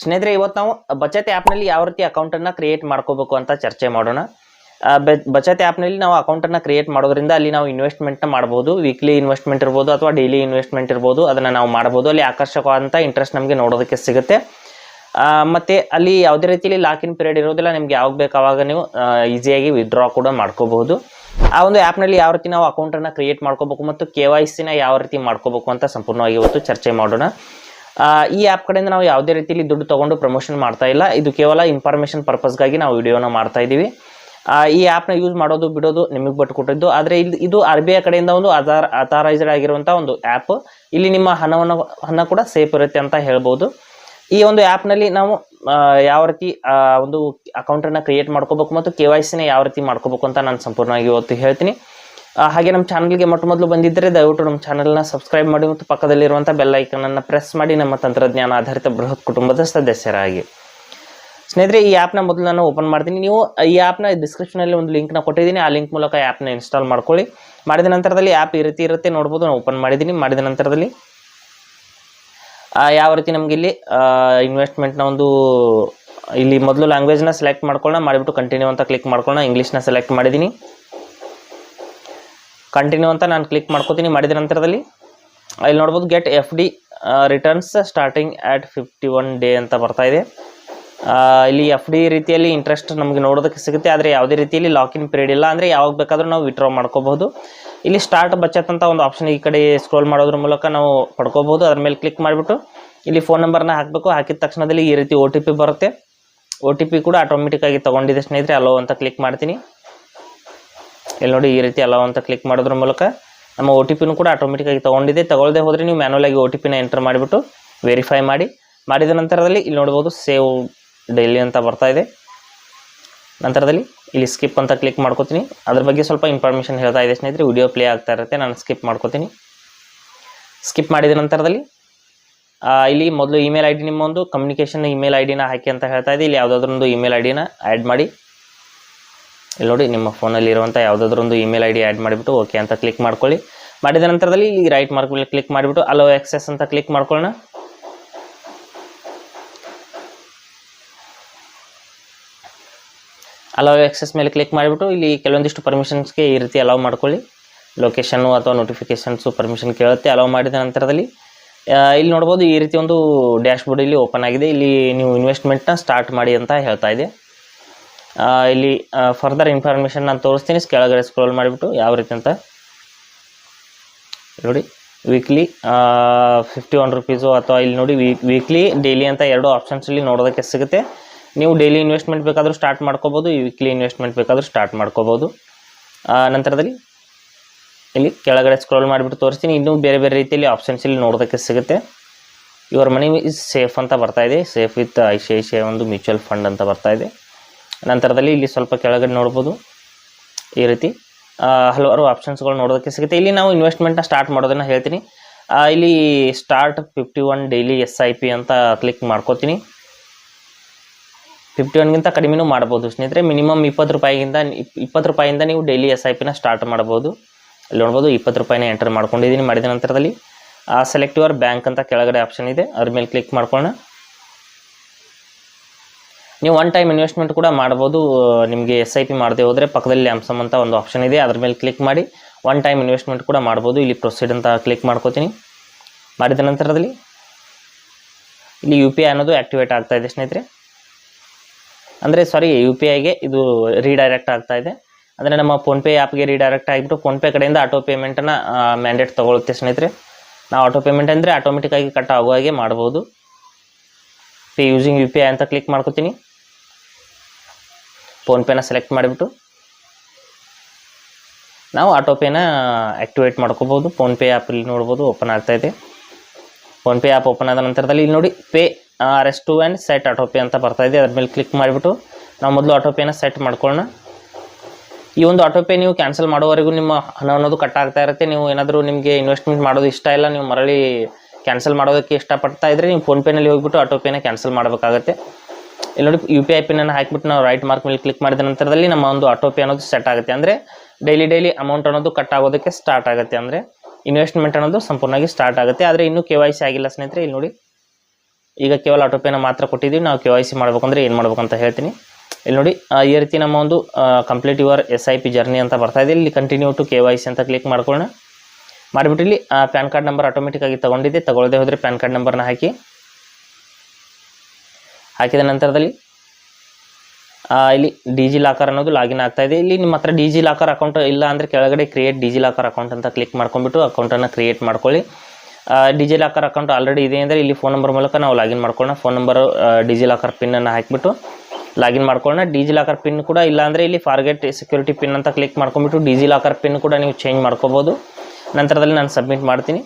ಸ್ನೇಹಿತರೆ, ಇವತ್ತು ನಾವು ಬಚತ್ ಆ್ಯಪ್ನಲ್ಲಿ ಯಾವ ರೀತಿ ಅಕೌಂಟನ್ನು ಕ್ರಿಯೇಟ್ ಮಾಡ್ಕೋಬೇಕು ಅಂತ ಚರ್ಚೆ ಮಾಡೋಣ. ಬಚತ್ ಆ್ಯಪ್ನಲ್ಲಿ ನಾವು ಅಕೌಂಟನ್ನು ಕ್ರಿಯೇಟ್ ಮಾಡೋದ್ರಿಂದ ಅಲ್ಲಿ ನಾವು ಇನ್ವೆಸ್ಟ್ಮೆಂಟ್ನ ಮಾಡ್ಬೋದು. ವೀಕ್ಲಿ ಇನ್ವೆಸ್ಟ್ಮೆಂಟ್ ಇರ್ಬೋದು ಅಥವಾ ಡೈಲಿ ಇನ್ವೆಸ್ಟ್ಮೆಂಟ್ ಇರ್ಬೋದು, ಅದನ್ನು ನಾವು ಮಾಡ್ಬೋದು. ಅಲ್ಲಿ ಆಕರ್ಷಕವಾದಂಥ ಇಂಟ್ರೆಸ್ಟ್ ನಮಗೆ ನೋಡೋದಕ್ಕೆ ಸಿಗುತ್ತೆ. ಮತ್ತು ಅಲ್ಲಿ ಯಾವುದೇ ರೀತಿಯಲ್ಲಿ ಲಾಕಿನ್ ಪೀರಿಯಡ್ ಇರೋದಿಲ್ಲ. ನಿಮ್ಗೆ ಯಾವಾಗ ಬೇಕು ಆವಾಗ ನೀವು ಈಸಿಯಾಗಿ ವಿತ್ಡ್ರಾ ಕೂಡ ಮಾಡ್ಕೋಬಹುದು. ಆ ಒಂದು ಆ್ಯಪ್ನಲ್ಲಿ ಯಾವ ರೀತಿ ನಾವು ಅಕೌಂಟನ್ನು ಕ್ರಿಯೇಟ್ ಮಾಡ್ಕೋಬೇಕು ಮತ್ತು KYC ಯಾವ ರೀತಿ ಮಾಡ್ಕೋಬೇಕು ಅಂತ ಸಂಪೂರ್ಣವಾಗಿ ಇವತ್ತು ಚರ್ಚೆ ಮಾಡೋಣ. ಈ ಆ್ಯಪ್ ಕಡೆಯಿಂದ ನಾವು ಯಾವುದೇ ರೀತಿಯಲ್ಲಿ ದುಡ್ಡು ತೊಗೊಂಡು ಪ್ರಮೋಷನ್ ಮಾಡ್ತಾ ಇಲ್ಲ. ಇದು ಕೇವಲ ಇನ್ಫಾರ್ಮೇಷನ್ ಪರ್ಪಸ್ಗಾಗಿ ನಾವು ವಿಡಿಯೋನ ಮಾಡ್ತಾ ಇದ್ದೀವಿ. ಈ ಆ್ಯಪ್ನ ಯೂಸ್ ಮಾಡೋದು ಬಿಡೋದು ನಿಮಗೆ ಬಿಟ್ಟು ಕೊಟ್ಟಿದ್ದು. ಆದರೆ ಇದು RBI ಕಡೆಯಿಂದ ಒಂದು ಅಥರೈಸ್ಡ್ ಆಗಿರುವಂಥ ಒಂದು ಆ್ಯಪ್. ಇಲ್ಲಿ ನಿಮ್ಮ ಹಣ ಕೂಡ ಸೇಫ್ ಇರುತ್ತೆ ಅಂತ ಹೇಳ್ಬೋದು. ಈ ಒಂದು ಆ್ಯಪ್ನಲ್ಲಿ ನಾವು ಯಾವ ರೀತಿ ಒಂದು ಅಕೌಂಟನ್ನು ಕ್ರಿಯೇಟ್ ಮಾಡ್ಕೋಬೇಕು ಮತ್ತು KYC ಯಾವ ರೀತಿ ಮಾಡ್ಕೋಬೇಕು ಅಂತ ನಾನು ಸಂಪೂರ್ಣವಾಗಿ ಇವತ್ತು ಹೇಳ್ತೀನಿ. ಹಾಗೆ ನಮ್ಮ ಚಾನಲ್ಗೆ ಮೊದಲು ಬಂದಿದ್ದರೆ ದಯವಿಟ್ಟು ನಮ್ಮ ಚಾನಲ್ನ ಸಬ್ಸ್ಕ್ರೈಬ್ ಮಾಡಿ ಮತ್ತು ಪಕ್ಕದಲ್ಲಿರುವಂಥ ಬೆಲ್ ಐಕನನ್ನು ಪ್ರೆಸ್ ಮಾಡಿ ನಮ್ಮ ತಂತ್ರಜ್ಞಾನ ಆಧಾರಿತ ಬೃಹತ್ ಕುಟುಂಬದ ಸದಸ್ಯರಾಗಿ. ಸ್ನೇಹಿತರೆ, ಈ ಆ್ಯಪ್ನ ಮೊದಲು ನಾನು ಓಪನ್ ಮಾಡ್ತೀನಿ. ನೀವು ಈ ಆ್ಯಪ್ನ ಡಿಸ್ಕ್ರಿಪ್ಷನಲ್ಲಿ ಒಂದು ಲಿಂಕ್ನ ಕೊಟ್ಟಿದ್ದೀನಿ. ಆ ಲಿಂಕ್ ಮೂಲಕ ಆ್ಯಪ್ನ ಇನ್ಸ್ಟಾಲ್ ಮಾಡ್ಕೊಳ್ಳಿ. ಮಾಡಿದ ನಂತರದಲ್ಲಿ ಆ್ಯಪ್ ಈ ರೀತಿ ಇರುತ್ತೆ, ನೋಡ್ಬೋದು. ನಾನು ಓಪನ್ ಮಾಡಿದ್ದೀನಿ. ಮಾಡಿದ ನಂತರದಲ್ಲಿ ಯಾವ ರೀತಿ ನಮಗೆ ಇಲ್ಲಿ ಇನ್ವೆಸ್ಟ್ಮೆಂಟ್ನ ಒಂದು ಇಲ್ಲಿ ಮೊದಲು ಲ್ಯಾಂಗ್ವೇಜ್ನ ಸೆಲೆಕ್ಟ್ ಮಾಡ್ಕೊಳ್ಳೋಣ. ಮಾಡಿಬಿಟ್ಟು ಕಂಟಿನ್ಯೂ ಅಂತ ಕ್ಲಿಕ್ ಮಾಡ್ಕೊಳ್ಳೋಣ. ಇಂಗ್ಲೀಷ್ನ ಸೆಲೆಕ್ಟ್ ಮಾಡಿದ್ದೀನಿ. ಕಂಟಿನ್ಯೂ ಅಂತ ನಾನು ಕ್ಲಿಕ್ ಮಾಡ್ಕೋತೀನಿ. ಮಾಡಿದ ನಂತರದಲ್ಲಿ ಇಲ್ಲಿ ನೋಡ್ಬೋದು ಗೆಟ್ FD ರಿಟರ್ನ್ಸ್ ಸ್ಟಾರ್ಟಿಂಗ್ ಆಟ್ 51 ಡೇ ಅಂತ ಬರ್ತಾ ಇದೆ. ಇಲ್ಲಿ FD ರೀತಿಯಲ್ಲಿ ಇಂಟ್ರೆಸ್ಟ್ ನಮಗೆ ನೋಡೋದಕ್ಕೆ ಸಿಗುತ್ತೆ. ಆದರೆ ಯಾವುದೇ ರೀತಿಯಲ್ಲಿ ಲಾಕಿನ್ ಪೀರಿಯಡ್ ಇಲ್ಲ. ಅಂದರೆ ಯಾವಾಗ ಬೇಕಾದರೂ ನಾವು ವಿತ್ಡ್ರಾ ಮಾಡ್ಕೋಬಹುದು. ಇಲ್ಲಿ ಸ್ಟಾರ್ಟ್ ಬಚತ್ ಅಂತ ಒಂದು ಆಪ್ಷನ್ ಈ ಕಡೆ ಸ್ಕ್ರೋಲ್ ಮಾಡೋದ್ರ ಮೂಲಕ ನಾವು ಪಡ್ಕೋಬಹುದು. ಅದ್ರ ಮೇಲೆ ಕ್ಲಿಕ್ ಮಾಡಿಬಿಟ್ಟು ಇಲ್ಲಿ ಫೋನ್ ನಂಬರ್ನ ಹಾಕಬೇಕು. ಹಾಕಿದ ತಕ್ಷಣದಲ್ಲಿ ಈ ರೀತಿ OTP ಬರುತ್ತೆ. OTP ಕೂಡ ಆಟೋಮೆಟಿಕ್ಕಾಗಿ ತೊಗೊಂಡಿದೆ ಸ್ನೇಹಿತರೆ. ಅಲೋ ಅಂತ ಕ್ಲಿಕ್ ಮಾಡ್ತೀನಿ. ಇಲ್ಲಿ ನೋಡಿ, ಈ ರೀತಿ ಅಲೋ ಅಂತ ಕ್ಲಿಕ್ ಮಾಡೋದ್ರ ಮೂಲಕ ನಮ್ಮ OTPನೂ ಕೂಡ ಆಟೋಮೆಟಿಕ್ಕಾಗಿ ತೊಗೊಂಡಿದೆ. ತೊಗೊಳ್ಳದೆ ಹೋದರೆ ನೀವು ಮ್ಯಾನುವಲಾಗಿ OTPನ ಎಂಟರ್ ಮಾಡಿಬಿಟ್ಟು ವೆರಿಫೈ ಮಾಡಿದ ನಂತರದಲ್ಲಿ ಇಲ್ಲಿ ನೋಡ್ಬೋದು ಸೇವ್ ಡೈಲಿ ಅಂತ ಬರ್ತಾ ಇದೆ. ನಂತರದಲ್ಲಿ ಇಲ್ಲಿ ಸ್ಕಿಪ್ ಅಂತ ಕ್ಲಿಕ್ ಮಾಡ್ಕೋತೀನಿ. ಅದ್ರ ಬಗ್ಗೆ ಸ್ವಲ್ಪ ಇನ್ಫಾರ್ಮೇಷನ್ ಹೇಳ್ತಾ ಇದೆ ಸ್ನೇಹಿತರೆ. ವಿಡಿಯೋ ಪ್ಲೇ ಆಗ್ತಾ ಇರುತ್ತೆ, ನಾನು ಸ್ಕಿಪ್ ಮಾಡ್ಕೋತೀನಿ. ಸ್ಕಿಪ್ ಮಾಡಿದ ನಂತರದಲ್ಲಿ ಇಲ್ಲಿ ಮೊದಲು ಇಮೇಲ್ ID ನಿಮ್ಮ ಒಂದು ಕಮ್ಯುನಿಕೇಷನ್ ಇಮೇಲ್ IDನ ಹಾಕಿ ಅಂತ ಹೇಳ್ತಾ ಇದೆ. ಇಲ್ಲಿ ಯಾವುದಾದ್ರೊಂದು ಇಮೇಲ್ IDನ ಆ್ಯಡ್ ಮಾಡಿ. ಇಲ್ಲಿ ನೋಡಿ, ನಿಮ್ಮ ಫೋನಲ್ಲಿ ಇರುವಂಥ ಯಾವುದಾದ್ರೊಂದು ಇಮೇಲ್ ID ಆ್ಯಡ್ ಮಾಡಿಬಿಟ್ಟು ಓಕೆ ಅಂತ ಕ್ಲಿಕ್ ಮಾಡ್ಕೊಳ್ಳಿ. ಮಾಡಿದ ನಂತರದಲ್ಲಿ ಇಲ್ಲಿ ರೈಟ್ ಮಾರ್ಕ್ ಮೇಲೆ ಕ್ಲಿಕ್ ಮಾಡಿಬಿಟ್ಟು ಅಲೋ ಆಕ್ಸೆಸ್ ಅಂತ ಕ್ಲಿಕ್ ಮಾಡ್ಕೊಳ್ಳೋಣ. ಅಲೋ ಆಕ್ಸೆಸ್ ಮೇಲೆ ಕ್ಲಿಕ್ ಮಾಡಿಬಿಟ್ಟು ಇಲ್ಲಿ ಕೆಲವೊಂದಿಷ್ಟು ಪರ್ಮಿಷನ್ಸ್ಗೆ ಈ ರೀತಿ ಅಲೋ ಮಾಡ್ಕೊಳ್ಳಿ. ಲೊಕೇಶನ್ನು ಅಥವಾ ನೋಟಿಫಿಕೇಷನ್ಸು ಪರ್ಮಿಷನ್ ಕೇಳುತ್ತೆ. ಅಲೋ ಮಾಡಿದ ನಂತರದಲ್ಲಿ ಇಲ್ಲಿ ನೋಡ್ಬೋದು ಈ ರೀತಿ ಒಂದು ಡ್ಯಾಶ್ ಬೋರ್ಡ್ ಇಲ್ಲಿ ಓಪನ್ ಆಗಿದೆ. ಇಲ್ಲಿ ನೀವು ಇನ್ವೆಸ್ಟ್ಮೆಂಟ್ನ ಸ್ಟಾರ್ಟ್ ಮಾಡಿ ಅಂತ ಹೇಳ್ತಾ ಇದೆ. ಇಲ್ಲಿ ಫರ್ದರ್ ಇನ್ಫಾರ್ಮೇಷನ್ ನಾನು ತೋರಿಸ್ತೀನಿ. ಕೆಳಗಡೆ ಸ್ಕ್ರೋಲ್ ಮಾಡಿಬಿಟ್ಟು ಯಾವ ರೀತಿ ಅಂತ ನೋಡಿ, ವೀಕ್ಲಿ 51 ರುಪೀಸು ಅಥವಾ ಇಲ್ಲಿ ನೋಡಿ ವೀಕ್ಲಿ ಡೈಲಿ ಅಂತ ಎರಡು ಆಪ್ಷನ್ಸ್ ಇಲ್ಲಿ ನೋಡೋದಕ್ಕೆ ಸಿಗುತ್ತೆ. ನೀವು ಡೈಲಿ ಇನ್ವೆಸ್ಟ್ಮೆಂಟ್ ಬೇಕಾದರೂ ಸ್ಟಾರ್ಟ್ ಮಾಡ್ಕೋಬೋದು, ಈ ವೀಕ್ಲಿ ಇನ್ವೆಸ್ಟ್ಮೆಂಟ್ ಬೇಕಾದರೂ ಸ್ಟಾರ್ಟ್ ಮಾಡ್ಕೋಬೋದು. ನಂತರದಲ್ಲಿ ಇಲ್ಲಿ ಕೆಳಗಡೆ ಸ್ಕ್ರೋಲ್ ಮಾಡಿಬಿಟ್ಟು ತೋರಿಸ್ತೀನಿ. ಇನ್ನೂ ಬೇರೆ ಬೇರೆ ರೀತಿಯಲ್ಲಿ ಆಪ್ಷನ್ಸ್ ಇಲ್ಲಿ ನೋಡೋದಕ್ಕೆ ಸಿಗುತ್ತೆ. ಯುವರ್ ಮನಿ ಇಸ್ ಸೇಫ್ ಅಂತ ಬರ್ತಾ ಇದೆ. ಸೇಫ್ ವಿತ್ ICICI ಒಂದು ಮ್ಯೂಚುವಲ್ ಫಂಡ್ ಅಂತ ಬರ್ತಾ ಇದೆ. ನಂತರದಲ್ಲಿ ಇಲ್ಲಿ ಸ್ವಲ್ಪ ಕೆಳಗಡೆ ನೋಡ್ಬೋದು ಈ ರೀತಿ ಹಲವಾರು ಆಪ್ಷನ್ಸ್ಗಳು ನೋಡೋದಕ್ಕೆ ಸಿಗುತ್ತೆ. ಇಲ್ಲಿ ನಾವು ಇನ್ವೆಸ್ಟ್ಮೆಂಟ್ನ ಸ್ಟಾರ್ಟ್ ಮಾಡೋದನ್ನು ಹೇಳ್ತೀನಿ. ಇಲ್ಲಿ ಸ್ಟಾರ್ಟ್ 51 ಡೈಲಿ SIP ಅಂತ ಕ್ಲಿಕ್ ಮಾಡ್ಕೋತೀನಿ. 51ಗಿಂತ ಕಡಿಮೆನೂ ಮಾಡ್ಬೋದು ಸ್ನೇಹಿತರೆ. ಮಿನಿಮಮ್ 20 ರೂಪಾಯಿಂದ ನೀವು ಡೈಲಿ SIPನ ಸ್ಟಾರ್ಟ್ ಮಾಡ್ಬೋದು. ಅಲ್ಲಿ ನೋಡ್ಬೋದು 20 ರೂಪಾಯಿನ ಎಂಟರ್ ಮಾಡ್ಕೊಂಡಿದ್ದೀನಿ. ಮಾಡಿದ ನಂತರದಲ್ಲಿ ಸೆಲೆಕ್ಟ್ ಯುವರ್ ಬ್ಯಾಂಕ್ ಅಂತ ಕೆಳಗಡೆ ಆಪ್ಷನ್ ಇದೆ, ಅದ್ರ ಮೇಲೆ ಕ್ಲಿಕ್ ಮಾಡ್ಕೊಳ್ಳೋಣ. ನೀವು ಒನ್ ಟೈಮ್ ಇನ್ವೆಸ್ಟ್ಮೆಂಟ್ ಕೂಡ ಮಾಡ್ಬೋದು. ನಿಮಗೆ SIP ಮಾಡದೆ ಹೋದರೆ ಪಕ್ಕದಲ್ಲಿ ಲ್ಯಾಂಪ್ಸಮ್ ಅಂತ ಒಂದು ಆಪ್ಷನ್ ಇದೆ, ಅದ್ರ ಮೇಲೆ ಕ್ಲಿಕ್ ಮಾಡಿ ಒನ್ ಟೈಮ್ ಇನ್ವೆಸ್ಟ್ಮೆಂಟ್ ಕೂಡ ಮಾಡ್ಬೋದು. ಇಲ್ಲಿ ಪ್ರೊಸೀಡ್ ಅಂತ ಕ್ಲಿಕ್ ಮಾಡ್ಕೋತೀನಿ. ಮಾಡಿದ ನಂತರದಲ್ಲಿ ಇಲ್ಲಿ UPI ಅನ್ನೋದು ಆ್ಯಕ್ಟಿವೇಟ್ ಆಗ್ತಾ ಇದೆ ಸ್ನೇಹಿತರೆ. ಅಂದರೆ UPIಗೆ ಇದು ರೀಡೈರೆಕ್ಟ್ ಆಗ್ತಾ ಇದೆ. ಅಂದರೆ ನಮ್ಮ ಫೋನ್ಪೇ ಆ್ಯಪ್ಗೆ ರೀಡೈರೆಕ್ಟ್ ಆಗಿಬಿಟ್ಟು ಫೋನ್ಪೇ ಕಡೆಯಿಂದ ಆಟೋ ಪೇಮೆಂಟನ್ನು ಮ್ಯಾಂಡೇಟ್ ತೊಗೊಳುತ್ತೆ ಸ್ನೇಹಿತರೆ. ನಾವು ಆಟೋ ಪೇಮೆಂಟ್ ಅಂದರೆ ಆಟೋಮೆಟಿಕ್ಕಾಗಿ ಕಟ್ ಆಗೋ ಹಾಗೆ ಮಾಡ್ಬೋದು. ಪೇ ಯೂಸಿಂಗ್ UPI ಅಂತ ಕ್ಲಿಕ್ ಮಾಡ್ಕೋತೀನಿ. ಫೋನ್ಪೇನ ಸೆಲೆಕ್ಟ್ ಮಾಡಿಬಿಟ್ಟು ನಾವು ಆಟೋ ಪೇನ ಆ್ಯಕ್ಟಿವೇಟ್ ಮಾಡ್ಕೋಬೋದು. ಫೋನ್ಪೇ ಆ್ಯಪ್ ಇಲ್ಲಿ ನೋಡ್ಬೋದು ಓಪನ್ ಆಗ್ತಾ ಇದೆ. ಫೋನ್ಪೇ ಆ್ಯಪ್ ಓಪನ್ ಆದ ನಂತರದಲ್ಲಿ ಇಲ್ಲಿ ನೋಡಿ pay RS2 and set auto pay ಅಂತ ಬರ್ತಾ ಇದೆ. ಅದ್ರ ಮೇಲೆ ಕ್ಲಿಕ್ ಮಾಡಿಬಿಟ್ಟು ನಾವು ಮೊದಲು ಆಟೋ ಪೇನ ಸೆಟ್ ಮಾಡ್ಕೊಳ್ಳೋಣ. ಈ ಒಂದು ಆಟೋ ಪೇ ನೀವು ಕ್ಯಾನ್ಸಲ್ ಮಾಡೋವರೆಗೂ ನಿಮ್ಮ ಹಣ ಅನ್ನೋದು ಕಟ್ ಆಗ್ತಾ ಇರುತ್ತೆ. ನೀವು ಏನಾದರೂ ನಿಮಗೆ ಇನ್ವೆಸ್ಟ್ಮೆಂಟ್ ಮಾಡೋದು ಇಷ್ಟ ಇಲ್ಲ, ನೀವು ಮರಳಿ ಕ್ಯಾನ್ಸಲ್ ಮಾಡೋದಕ್ಕೆ ಇಷ್ಟಪಡ್ತಾ ಇದ್ದರೆ ನೀವು ಫೋನ್ಪೇನಲ್ಲಿ ಹೋಗಿಬಿಟ್ಟು ಆಟೋ ಪೇನ ಕ್ಯಾನ್ಸಲ್ ಮಾಡಬೇಕಾಗುತ್ತೆ. ಇಲ್ಲಿ ನೋಡಿ UPI ಪಿನ್ನನ್ನು ಹಾಕಿಬಿಟ್ಟು ನಾವು ರೈಟ್ ಮಾರ್ಕ್ ಮೇಲೆ ಕ್ಲಿಕ್ ಮಾಡಿದ ನಂತರದಲ್ಲಿ ನಮ್ಮ ಒಂದು ಆಟೋ ಪೇ ಅನ್ನೋದು ಸೆಟ್ ಆಗುತ್ತೆ. ಅಂದರೆ ಡೈಲಿ ಅಮೌಂಟ್ ಅನ್ನೋದು ಕಟ್ ಆಗೋದಕ್ಕೆ ಸ್ಟಾರ್ಟ್ ಆಗುತ್ತೆ. ಅಂದರೆ ಇನ್ವೆಸ್ಟ್ಮೆಂಟ್ ಅನ್ನೋದು ಸಂಪೂರ್ಣವಾಗಿ ಸ್ಟಾರ್ಟ್ ಆಗುತ್ತೆ. ಆದರೆ ಇನ್ನೂ KYC ಆಗಿಲ್ಲ ಸ್ನೇಹಿತರೆ. ಇಲ್ಲಿ ನೋಡಿ ಈಗ ಕೇವಲ ಆಟೋಪೇನ ಮಾತ್ರ ಕೊಟ್ಟಿದ್ದೀವಿ. ನಾವು KYC ಮಾಡ್ಬೇಕಂದ್ರೆ ಏನು ಮಾಡ್ಬೇಕಂತ ಹೇಳ್ತೀನಿ. ಇಲ್ಲಿ ನೋಡಿ ಈ ರೀತಿ ನಮ್ಮ ಒಂದು ಕಂಪ್ಲೀಟ್ ಯುವರ್ SIP ಜರ್ನಿ ಅಂತ ಬರ್ತಾ ಇದೆ. ಇಲ್ಲಿ ಕಂಟಿನ್ಯೂ ಟು KYC ಅಂತ ಕ್ಲಿಕ್ ಮಾಡ್ಕೊಳ್ಳೋಣ. ಮಾಡಿಬಿಟ್ಟು ಇಲ್ಲಿ ಪ್ಯಾನ್ ಕಾರ್ಡ್ ನಂಬರ್ ಆಟೋಮೆಟಿಕ್ ಆಗಿ ತೊಗೊಂಡಿದ್ದೆ. ತಗೊಳ್ಳದೆ ಹೋದರೆ ಪ್ಯಾನ್ ಕಾರ್ಡ್ ನಂಬರ್ನ ಹಾಕಿದ ನಂತರದಲ್ಲಿ ಇಲ್ಲಿ ಡಿಜಿಲಾಕರ್ ಅನ್ನೋದು ಲಾಗಿನ್ ಆಗ್ತಾ ಇದೆ. ಇಲ್ಲಿ ನಿಮ್ಮ ಹತ್ರ ಡಿಜಿಲಾಕರ್ ಅಕೌಂಟ್ ಇಲ್ಲ ಅಂದರೆ ಕೆಳಗಡೆ ಕ್ರಿಯೇಟ್ ಡಿಜಿಲಾಕರ್ ಅಕೌಂಟ್ ಅಂತ ಕ್ಲಿಕ್ ಮಾಡ್ಕೊಂಡ್ಬಿಟ್ಟು ಅಕೌಂಟನ್ನು ಕ್ರಿಯೇಟ್ ಮಾಡ್ಕೊಳ್ಳಿ. ಡಿಜಿಲಾಕರ್ ಅಕೌಂಟ್ ಆಲ್ರೆಡಿ ಇದೆ ಅಂದರೆ ಇಲ್ಲಿ ಫೋನ್ ನಂಬರ್ ಮೂಲಕ ನಾವು ಲಾಗಿನ್ ಮಾಡ್ಕೊಳ್ಳೋಣ. ಫೋನ್ ನಂಬರು ಡಿಜಿಲಾಕರ್ ಪಿನ್ನನ್ನು ಹಾಕಿಬಿಟ್ಟು ಲಾಗಿನ್ ಮಾಡ್ಕೊಳ್ಳೋಣ. ಡಿಜಿಲಾಕರ್ ಪಿನ್ ಕೂಡ ಇಲ್ಲ ಅಂದರೆ ಇಲ್ಲಿ ಫಾರ್ಗೆಟ್ ಸೆಕ್ಯೂರಿಟಿ ಪಿನ್ ಅಂತ ಕ್ಲಿಕ್ ಮಾಡ್ಕೊಂಡ್ಬಿಟ್ಟು ಡಿಜಿಲಾಕರ್ ಪಿನ್ ಕೂಡ ನೀವು ಚೇಂಜ್ ಮಾಡ್ಕೋಬೋದು. ನಂತರದಲ್ಲಿ ನಾನು ಸಬ್ಮಿಟ್ ಮಾಡ್ತೀನಿ.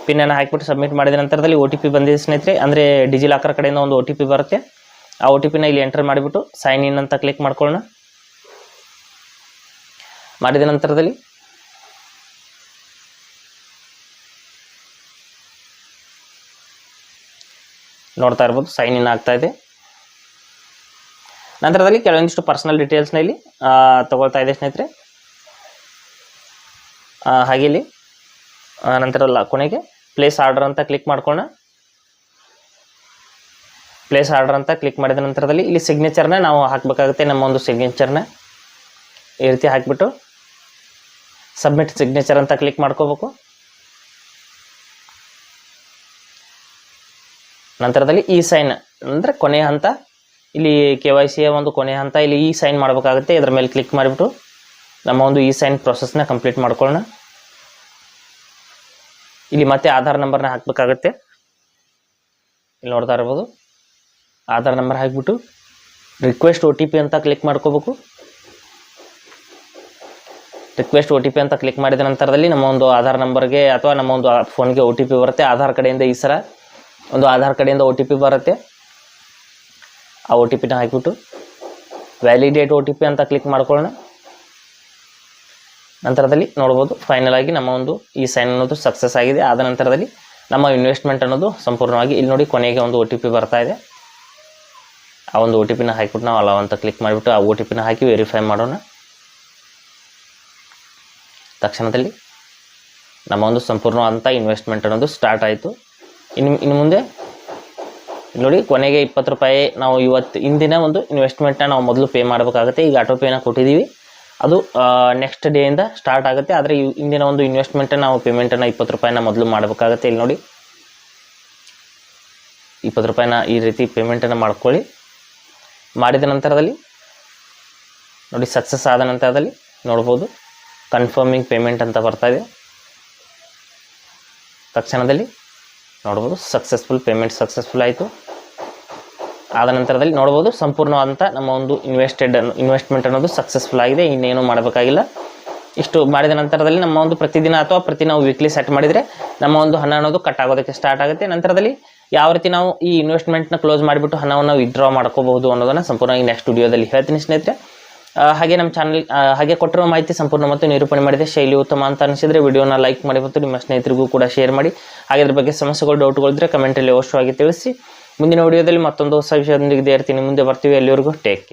ಪಿನ್ನನ್ನು ಹಾಕಿಬಿಟ್ಟು ಸಬ್ಮಿಟ್ ಮಾಡಿದ ನಂತರದಲ್ಲಿ OTP ಬಂದಿದೆ ಸ್ನೇಹಿತರೆ. ಅಂದರೆ ಡಿಜಿಲಾಕರ್ ಕಡೆಯಿಂದ ಒಂದು OTP ಬರುತ್ತೆ. ಆ OTPನ ಇಲ್ಲಿ ಎಂಟರ್ ಮಾಡಿಬಿಟ್ಟು ಸೈನ್ ಇನ್ ಅಂತ ಕ್ಲಿಕ್ ಮಾಡ್ಕೊಳ್ಳೋಣ. ಮಾಡಿದ ನಂತರದಲ್ಲಿ ನೋಡ್ತಾ ಇರ್ಬೋದು ಸೈನ್ ಇನ್ ಆಗ್ತಾ ಇದೆ. ನಂತರದಲ್ಲಿ ಕೆಲವೊಂದಿಷ್ಟು ಪರ್ಸನಲ್ ಡೀಟೇಲ್ಸ್ನ ಇಲ್ಲಿ ತಗೊಳ್ತಾ ಇದೆ ಸ್ನೇಹಿತರೆ. ಹಾಗೆ ಇಲ್ಲಿ ನಂತರ ಕೊನೆಗೆ ಪ್ಲೇಸ್ ಆರ್ಡರ್ ಅಂತ ಕ್ಲಿಕ್ ಮಾಡ್ಕೊಳ್ಳೋಣ. ಪ್ಲೇಸ್ ಆರ್ಡರ್ ಅಂತ ಕ್ಲಿಕ್ ಮಾಡಿದ ನಂತರದಲ್ಲಿ ಇಲ್ಲಿ ಸಿಗ್ನೇಚರ್ನ ನಾವು ಹಾಕಬೇಕಾಗುತ್ತೆ. ನಮ್ಮ ಒಂದು ಸಿಗ್ನೇಚರ್ನ ಈ ರೀತಿ ಹಾಕಿಬಿಟ್ಟು ಸಬ್ಮಿಟ್ ಸಿಗ್ನೇಚರ್ ಅಂತ ಕ್ಲಿಕ್ ಮಾಡ್ಕೋಬೇಕು. ನಂತರದಲ್ಲಿ ಈ ಸೈನ್ ಅಂದರೆ ಕೊನೆಯ ಹಂತ, ಇಲ್ಲಿ KYCಯ ಒಂದು ಕೊನೆಯ ಹಂತ. ಇಲ್ಲಿ ಈ ಸೈನ್ ಮಾಡಬೇಕಾಗುತ್ತೆ. ಇದರ ಮೇಲೆ ಕ್ಲಿಕ್ ಮಾಡಿಬಿಟ್ಟು ನಮ್ಮ ಒಂದು ಈ ಸೈನ್ ಪ್ರೊಸೆಸ್ನ ಕಂಪ್ಲೀಟ್ ಮಾಡ್ಕೊಳ್ಳೋಣ. ಇಲ್ಲಿ ಮತ್ತೆ ಆಧಾರ್ ನಂಬರ್ನ ಹಾಕಬೇಕಾಗುತ್ತೆ. ಇಲ್ಲಿ ನೋಡ್ತಾ ಇರ್ಬೋದು ಆಧಾರ್ ನಂಬರ್ ಹಾಕಿಬಿಟ್ಟು ರಿಕ್ವೆಸ್ಟ್ OTP ಅಂತ ಕ್ಲಿಕ್ ಮಾಡ್ಕೋಬೇಕು. ರಿಕ್ವೆಸ್ಟ್ OTP ಅಂತ ಕ್ಲಿಕ್ ಮಾಡಿದ ನಂತರದಲ್ಲಿ ನಮ್ಮ ಒಂದು ಆಧಾರ್ ನಂಬರ್ಗೆ ಅಥವಾ ನಮ್ಮ ಒಂದು ಫೋನ್ಗೆ OTP ಬರುತ್ತೆ. ಆಧಾರ್ ಕಡೆಯಿಂದ ಈ ಸಲ ಒಂದು ಆಧಾರ್ ಕಡೆಯಿಂದ OTP ಬರುತ್ತೆ. ಆ OTPನ ಹಾಕಿಬಿಟ್ಟು ವ್ಯಾಲಿಡೇಟ್ OTP ಅಂತ ಕ್ಲಿಕ್ ಮಾಡ್ಕೊಳ್ಳೋಣ. ನಂತರದಲ್ಲಿ ನೋಡ್ಬೋದು ಫೈನಲ್ ಆಗಿ ನಮ್ಮ ಒಂದು ಈ ಸೈನ್ ಅನ್ನೋದು ಸಕ್ಸಸ್ ಆಗಿದೆ. ಆದ ನಂತರದಲ್ಲಿ ನಮ್ಮ ಇನ್ವೆಸ್ಟ್ಮೆಂಟ್ ಅನ್ನೋದು ಸಂಪೂರ್ಣವಾಗಿ ಇಲ್ಲಿ ನೋಡಿ ಕೊನೆಗೆ ಒಂದು OTP ಬರ್ತಾ ಇದೆ. ಆ ಒಂದು OTPನ ಹಾಕಿಬಿಟ್ಟು ನಾವು ಅಲೋ ಅಂತ ಕ್ಲಿಕ್ ಮಾಡಿಬಿಟ್ಟು ಆ OTPನ ಹಾಕಿ ವೆರಿಫೈ ಮಾಡೋಣ. ತಕ್ಷಣದಲ್ಲಿ ನಮ್ಮ ಒಂದು ಸಂಪೂರ್ಣವಾದಂಥ ಇನ್ವೆಸ್ಟ್ಮೆಂಟ್ ಅನ್ನೋದು ಸ್ಟಾರ್ಟ್ ಆಯಿತು. ಇನ್ನು ಮುಂದೆ ನೋಡಿ ಕೊನೆಗೆ 20 ರೂಪಾಯಿ ನಾವು ಇಂದಿನ ಒಂದು ಇನ್ವೆಸ್ಟ್ಮೆಂಟ್ನ ನಾವು ಮೊದಲು ಪೇ ಮಾಡಬೇಕಾಗುತ್ತೆ. ಈಗ ಆಟೋಪೇನ ಕೊಟ್ಟಿದ್ದೀವಿ, ಅದು ನೆಕ್ಸ್ಟ್ ಡೇಯಿಂದ ಸ್ಟಾರ್ಟ್ ಆಗುತ್ತೆ. ಆದರೆ ಇಂದಿನ ಒಂದು ಇನ್ವೆಸ್ಟ್ಮೆಂಟನ್ನು ನಾವು ಪೇಮೆಂಟನ್ನು 20 ರೂಪಾಯಿನ ಮೊದಲು ಮಾಡಬೇಕಾಗುತ್ತೆ. ಇಲ್ಲಿ ನೋಡಿ 20 ರೂಪಾಯಿನ ಈ ರೀತಿ ಪೇಮೆಂಟನ್ನು ಮಾಡ್ಕೊಳ್ಳಿ. ಮಾಡಿದ ನಂತರದಲ್ಲಿ ನೋಡಿ ಸಕ್ಸಸ್ ಆದ ನಂತರದಲ್ಲಿ ನೋಡ್ಬೋದು ಕನ್ಫರ್ಮಿಂಗ್ ಪೇಮೆಂಟ್ ಅಂತ ಬರ್ತಾ ಇದೆ. ತಕ್ಷಣದಲ್ಲಿ ನೋಡ್ಬೋದು ಪೇಮೆಂಟ್ ಸಕ್ಸಸ್ಫುಲ್ ಆಯಿತು. ಆದ ನಂತರದಲ್ಲಿ ನೋಡ್ಬೋದು ಸಂಪೂರ್ಣವಾದಂಥ ನಮ್ಮ ಒಂದು ಇನ್ವೆಸ್ಟ್ಮೆಂಟ್ ಅನ್ನೋದು ಸಕ್ಸಸ್ಫುಲ್ ಆಗಿದೆ. ಇನ್ನೇನು ಮಾಡಬೇಕಾಗಿಲ್ಲ. ಇಷ್ಟು ಮಾಡಿದ ನಂತರದಲ್ಲಿ ನಮ್ಮ ಒಂದು ಪ್ರತಿದಿನ ಅಥವಾ ನಾವು ವೀಕ್ಲಿ ಸೆಟ್ ಮಾಡಿದರೆ ನಮ್ಮ ಒಂದು ಹಣ ಅನ್ನೋದು ಕಟ್ ಆಗೋದಕ್ಕೆ ಸ್ಟಾರ್ಟ್ ಆಗುತ್ತೆ. ನಂತರದಲ್ಲಿ ಯಾವ ರೀತಿ ನಾವು ಈ ಇನ್ವೆಸ್ಟ್ಮೆಂಟ್ನ ಕ್ಲೋಸ್ ಮಾಡಿಬಿಟ್ಟು ಹಣವನ್ನು ವಿತ್ಡ್ರಾ ಮಾಡ್ಕೋಬಹುದು ಅನ್ನೋದನ್ನು ಸಂಪೂರ್ಣವಾಗಿ ನೆಕ್ಸ್ಟ್ ವಿಡಿಯೋದಲ್ಲಿ ಹೇಳ್ತೀನಿ ಸ್ನೇಹಿತರೆ. ಹಾಗೆ ನಮ್ಮ ಚಾನಲ್ ಹಾಗೆ ಕೊಟ್ಟಿರೋ ಮಾಹಿತಿ ಸಂಪೂರ್ಣ ಮತ್ತು ನಿರೂಪಣೆ ಮಾಡಿದೆ ಶೈಲಿ ಉತ್ತಮ ಅಂತ ಅನಿಸಿದರೆ ವಿಡಿಯೋನ ಲೈಕ್ ಮಾಡಿ ಮತ್ತು ನಿಮ್ಮ ಸ್ನೇಹಿತರಿಗೂ ಕೂಡ ಶೇರ್ ಮಾಡಿ. ಹಾಗೆ ಅದ್ರ ಬಗ್ಗೆ ಸಮಸ್ಯೆಗಳು ಡೌಟ್ಗಳಿದ್ರೆ ಕಮೆಂಟಲ್ಲಿ ಅವಶ್ಯವಾಗಿ ತಿಳಿಸಿ. ಮುಂದಿನ ವಿಡಿಯೋದಲ್ಲಿ ಮತ್ತೊಂದು ಹೊಸ ವಿಷಯದೊಂದಿಗೆ ಇರ್ತೀನಿ. ಮುಂದೆ ಬರ್ತೀವಿ. ಎಲ್ಲಿವರೆಗೂ ಟೇಕ್ ಕೇರ್.